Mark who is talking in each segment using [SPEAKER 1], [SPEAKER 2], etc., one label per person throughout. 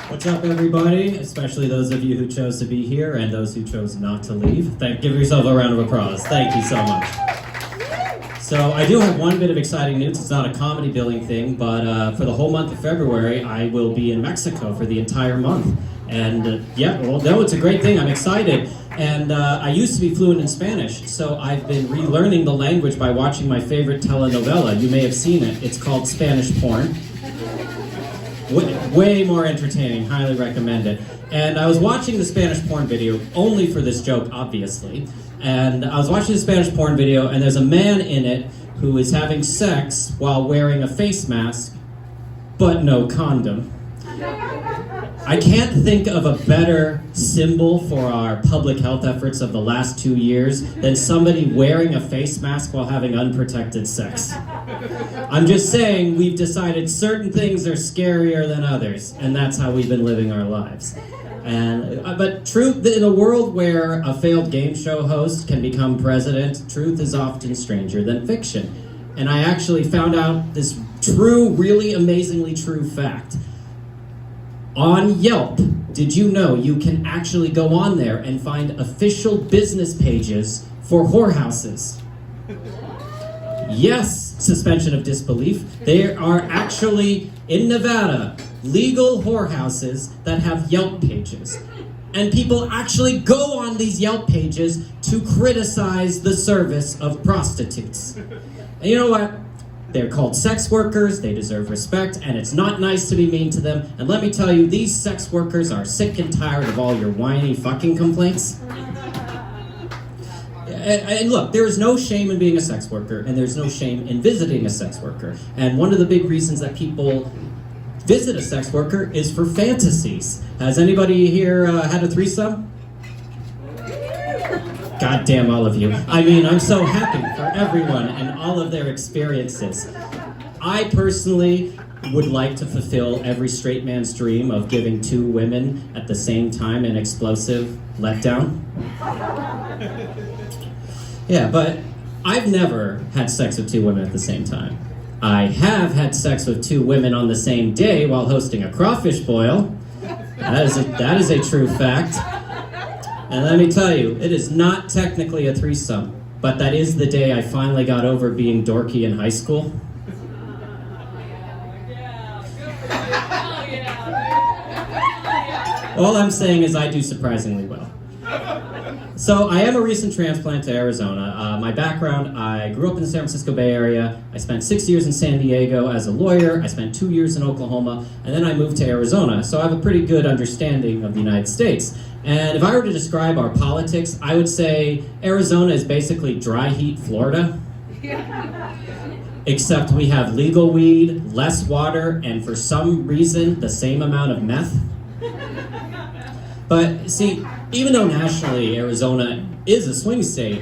[SPEAKER 1] What's up, everybody? Especially those of you who chose to be here and those who chose not to leave. Give yourself a round of applause. Thank you so much. So I do have one bit of exciting news. It's not a comedy billing thing, but for the whole month of February, I will be in Mexico for the entire month. And it's a great thing. I'm excited. And I used to be fluent in Spanish, so I've been relearning the language by watching my favorite telenovela. You may have seen it. It's called Spanish porn. Way more entertaining. Highly recommend it. And I was watching the Spanish porn video only for this joke, obviously. And I was watching the Spanish porn video, and there's a man in it who is having sex while wearing a face mask, but no condom. I can't think of a better symbol for our public health efforts of the last 2 years than somebody wearing a face mask while having unprotected sex. I'm just saying, we've decided certain things are scarier than others, and that's how we've been living our lives. But truth, in a world where a failed game show host can become president, truth is often stranger than fiction. And I actually found out this true, really amazingly true fact. On Yelp, did you know you can actually go on there and find official business pages for whorehouses? Yes, suspension of disbelief. There are actually, in Nevada, legal whorehouses that have Yelp pages. And people actually go on these Yelp pages to criticize the service of prostitutes. And you know what? They're called sex workers, they deserve respect, and it's not nice to be mean to them. And let me tell you, these sex workers are sick and tired of all your whiny fucking complaints. And look, there is no shame in being a sex worker, and there's no shame in visiting a sex worker. And one of the big reasons that people visit a sex worker is for fantasies. Has anybody here had a threesome? God damn all of you. I mean, I'm so happy for everyone and all of their experiences. I personally would like to fulfill every straight man's dream of giving 2 women at the same time an explosive letdown. Yeah, but I've never had sex with 2 women at the same time. I have had sex with 2 women on the same day while hosting a crawfish boil. That is a true fact. And let me tell you, it is not technically a threesome, but that is the day I finally got over being dorky in high school. All I'm saying is I do surprisingly well. So I am a recent transplant to Arizona. My background, I grew up in the San Francisco Bay Area. I spent 6 years in San Diego as a lawyer. I spent 2 years in Oklahoma, and then I moved to Arizona. So I have a pretty good understanding of the United States. And if I were to describe our politics, I would say Arizona is basically dry heat Florida. Except we have legal weed, less water, and for some reason, the same amount of meth. But see, even though nationally Arizona is a swing state,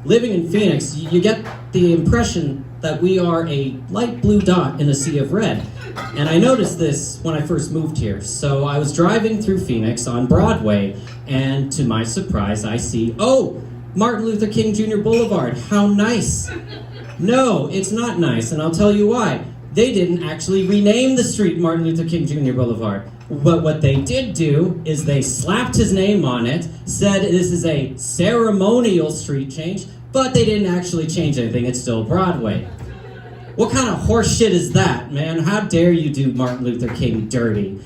[SPEAKER 1] living in Phoenix, you get the impression that we are a light blue dot in a sea of red. And I noticed this when I first moved here. So I was driving through Phoenix on Broadway, and to my surprise, I see, oh, Martin Luther King Jr. Boulevard, how nice. No, it's not nice, and I'll tell you why. They didn't actually rename the street Martin Luther King Jr. Boulevard. But what they did do is they slapped his name on it, said this is a ceremonial street change, but they didn't actually change anything. It's still Broadway. What kind of horse shit is that, man? How dare you do Martin Luther King dirty?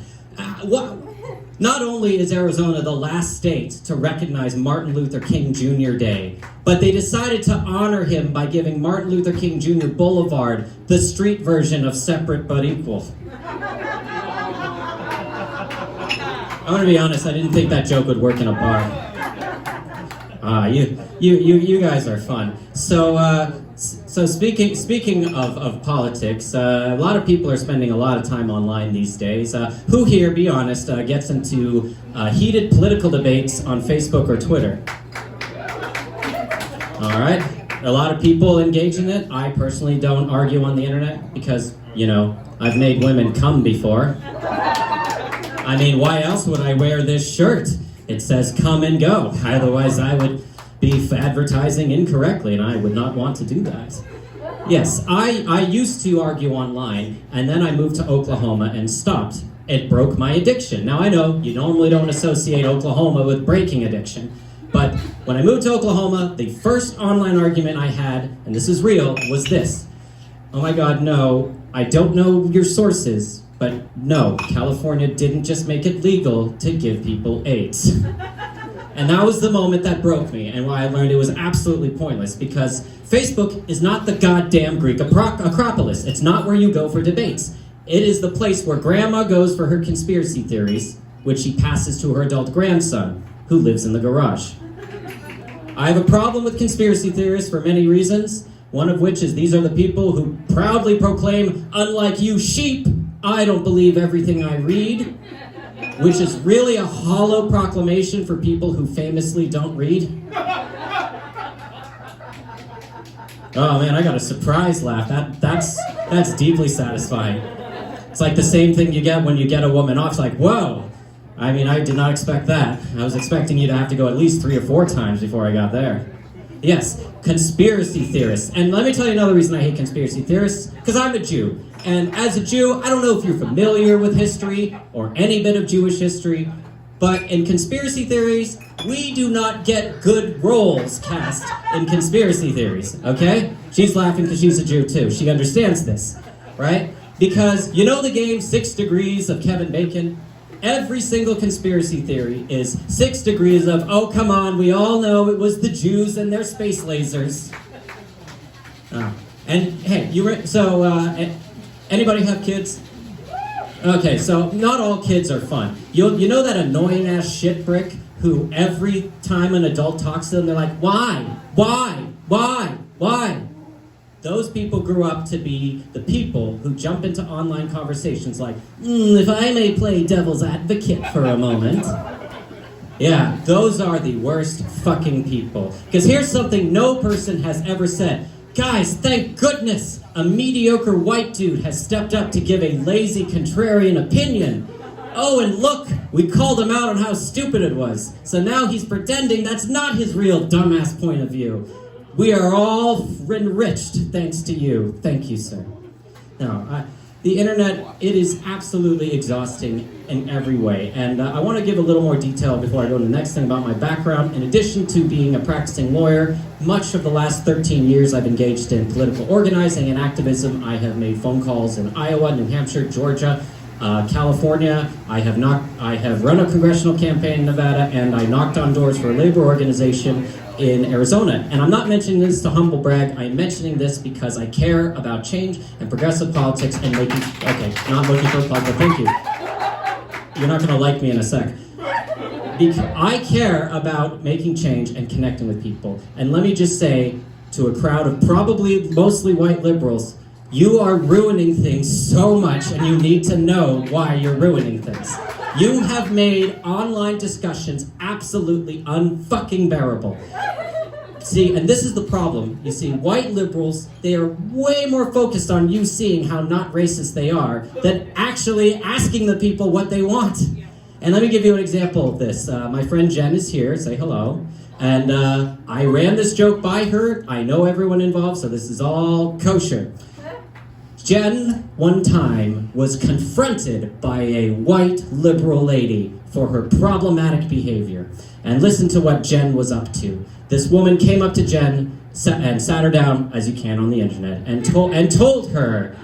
[SPEAKER 1] Not only is Arizona the last state to recognize Martin Luther King Jr. Day, but they decided to honor him by giving Martin Luther King Jr. Boulevard the street version of Separate But Equal. I'm gonna be honest, I didn't think that joke would work in a bar. You guys are fun. So speaking of politics, a lot of people are spending a lot of time online these days. Who here, be honest, gets into heated political debates on Facebook or Twitter? All right, a lot of people engage in it. I personally don't argue on the internet because, you know, I've made women come before. I mean, why else would I wear this shirt? It says come and go. Otherwise, I would be advertising incorrectly, and I would not want to do that. Yes, I used to argue online, and then I moved to Oklahoma and stopped It broke my addiction. Now I know you normally don't associate Oklahoma with breaking addiction, but when I moved to Oklahoma, the first online argument I had, and this is real, was this. Oh my God, no, I don't know your sources, but no, California didn't just make it legal to give people AIDS. And that was the moment that broke me, and why I learned it was absolutely pointless, because Facebook is not the goddamn Greek Acropolis. It's not where you go for debates. It is the place where grandma goes for her conspiracy theories, which she passes to her adult grandson, who lives in the garage. I have a problem with conspiracy theorists for many reasons, one of which is these are the people who proudly proclaim, unlike you sheep, I don't believe everything I read, which is really a hollow proclamation for people who famously don't read. Oh man, I got a surprise laugh. That's deeply satisfying. It's like the same thing you get when you get a woman off. It's like, whoa. I mean, I did not expect that. I was expecting you to have to go at least 3 or 4 times before I got there. Yes, conspiracy theorists. And let me tell you another reason I hate conspiracy theorists, because I'm a Jew. And as a Jew, I don't know if you're familiar with history or any bit of Jewish history, but in conspiracy theories, we do not get good roles cast in conspiracy theories, okay? She's laughing because she's a Jew too. She understands this, right? Because you know the game 6 Degrees of Kevin Bacon? Every single conspiracy theory is 6 degrees of, oh, come on, we all know it was the Jews and their space lasers. And hey, anybody have kids? Okay, so not all kids are fun. You know that annoying ass shit brick who every time an adult talks to them, they're like, why? Those people grew up to be the people who jump into online conversations like, if I may play devil's advocate for a moment. Yeah, those are the worst fucking people. Because here's something no person has ever said. Guys, thank goodness a mediocre white dude has stepped up to give a lazy contrarian opinion. Oh, and look, we called him out on how stupid it was. So now he's pretending that's not his real dumbass point of view. We are all enriched thanks to you. Thank you, sir. Now, the internet, it is absolutely exhausting in every way. And I want to give a little more detail before I go to the next thing about my background. In addition to being a practicing lawyer, much of the last 13 years I've engaged in political organizing and activism. I have made phone calls in Iowa, New Hampshire, Georgia, California. I have run a congressional campaign in Nevada, and I knocked on doors for a labor organization in Arizona. And I'm not mentioning this to humble brag. I'm mentioning this because I care about change and progressive politics and making... Okay, not looking for a plug, but thank you. You're not going to like me in a sec. I care about making change and connecting with people. And let me just say to a crowd of probably mostly white liberals, you are ruining things so much, and you need to know why you're ruining things. You have made online discussions absolutely unfucking bearable. See, and this is the problem. You see, white liberals, they are way more focused on you seeing how not racist they are than actually asking the people what they want. And let me give you an example of this. My friend Jenn is here. Say hello. And I ran this joke by her. I know everyone involved, so this is all kosher. Jenn, one time, was confronted by a white liberal lady for her problematic behavior. And listen to what Jenn was up to. This woman came up to Jenn and sat her down, as you can on the internet, and told her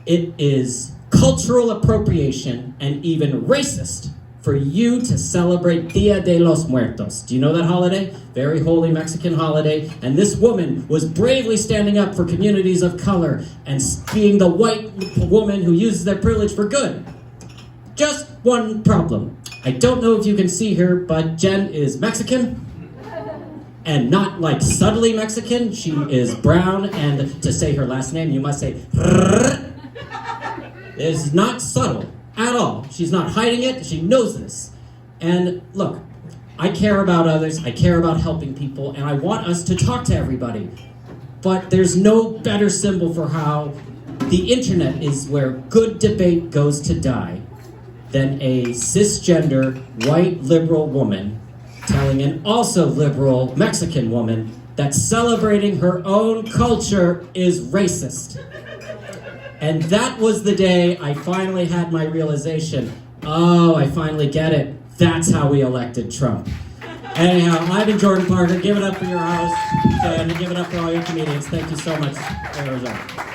[SPEAKER 1] it is cultural appropriation and even racist for you to celebrate Dia de los Muertos. Do you know that holiday? Very holy Mexican holiday. And this woman was bravely standing up for communities of color and being the white woman who uses their privilege for good. Just one problem. I don't know if you can see her, but Jenn is Mexican. And not like subtly Mexican. She is brown, and to say her last name, you must say is not subtle at all. She's not hiding it. She knows this. And look, I care about others. I care about helping people, and I want us to talk to everybody. But there's no better symbol for how the internet is where good debate goes to die than a cisgender white liberal woman telling an also liberal Mexican woman that celebrating her own culture is racist. And that was the day I finally had my realization. Oh, I finally get it. That's how we elected Trump. Anyhow, I've been Jordan Parker. Give it up for your host, and give it up for all your comedians. Thank you so much, Arizona.